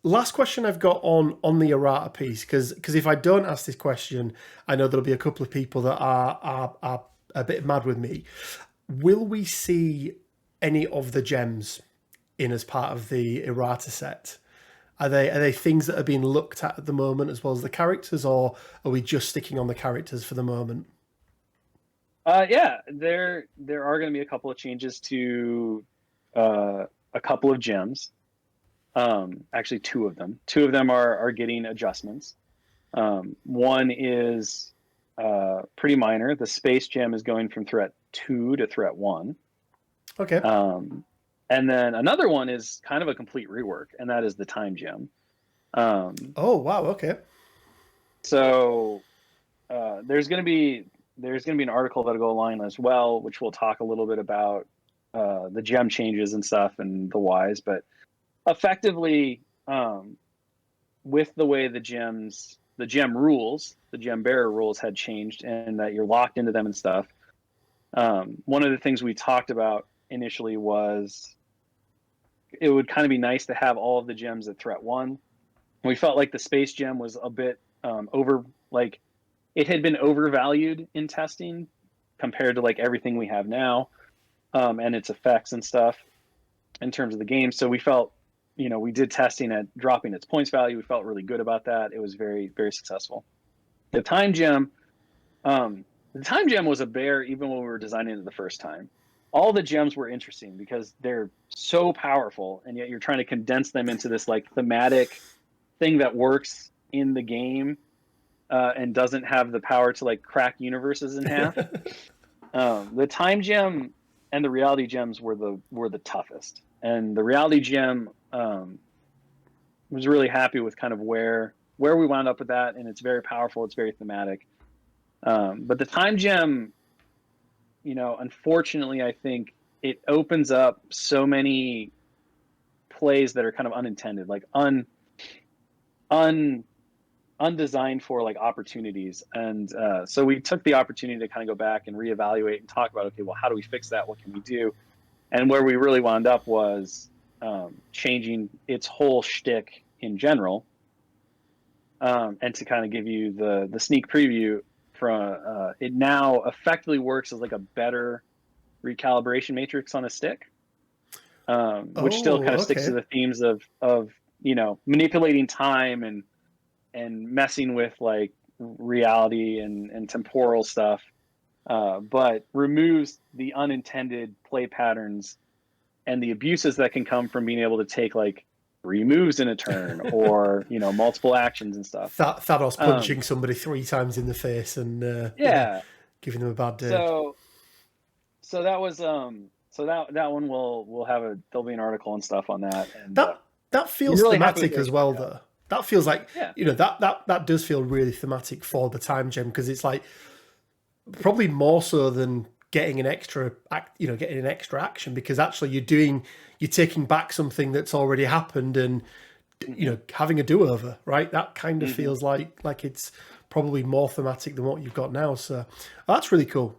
last question I've got on the errata piece, because if I don't ask this question, I know there'll be a couple of people that are a bit mad with me. Will we see any of the gems in as part of the errata set? Are they things that are being looked at the moment as well as the characters, or are we just sticking on the characters for the moment? Yeah, there are going to be a couple of changes to a couple of gems. Actually, two of them. Two of them are getting adjustments. One is pretty minor. The space gem is going from threat 2 to threat 1. Okay. And then another one is kind of a complete rework, and that is the time gem. Oh wow. Okay. So there's going to be an article that'll go along as well, which will talk a little bit about the gem changes and stuff and the whys. But effectively, with the way the gem rules, the gem bearer rules had changed, and that you're locked into them and stuff. One of the things we talked about initially was it would kind of be nice to have all of the gems at threat 1. We felt like the space gem was a bit it had been overvalued in testing compared to like everything we have now, and its effects and stuff in terms of the game. So we felt, we did testing at dropping its points value. We felt really good about that. It was very, very successful. The time gem was a bear even when we were designing it the first time. All the gems were interesting because they're so powerful, and yet you're trying to condense them into this like thematic thing that works in the game, and doesn't have the power to like crack universes in half. The time gem and the reality gems were the toughest, and the reality gem was really happy with kind of where we wound up with that, and it's very powerful. It's very thematic. But the time gem, unfortunately, I think it opens up so many plays that are kind of unintended, like undesigned for like opportunities. And so we took the opportunity to kind of go back and reevaluate and talk about, okay, well, how do we fix that? What can we do? And where we really wound up was changing its whole shtick in general. And to kind of give you the sneak preview, from it now effectively works as like a better recalibration matrix on a stick, which still kind of sticks to the themes of manipulating time and messing with like reality and temporal stuff, but removes the unintended play patterns and the abuses that can come from being able to take like 3 moves in a turn or multiple actions and stuff. Thanos punching somebody 3 times in the face and giving them a bad day. So that was that one there'll be an article and stuff on that. And that feels really thematic as well, though. That feels like that does feel really thematic for the time gem, because it's like probably more so than getting an extra action, because actually you're taking back something that's already happened and having a do-over, right? That kind of feels like it's probably more thematic than what you've got now. So that's really cool.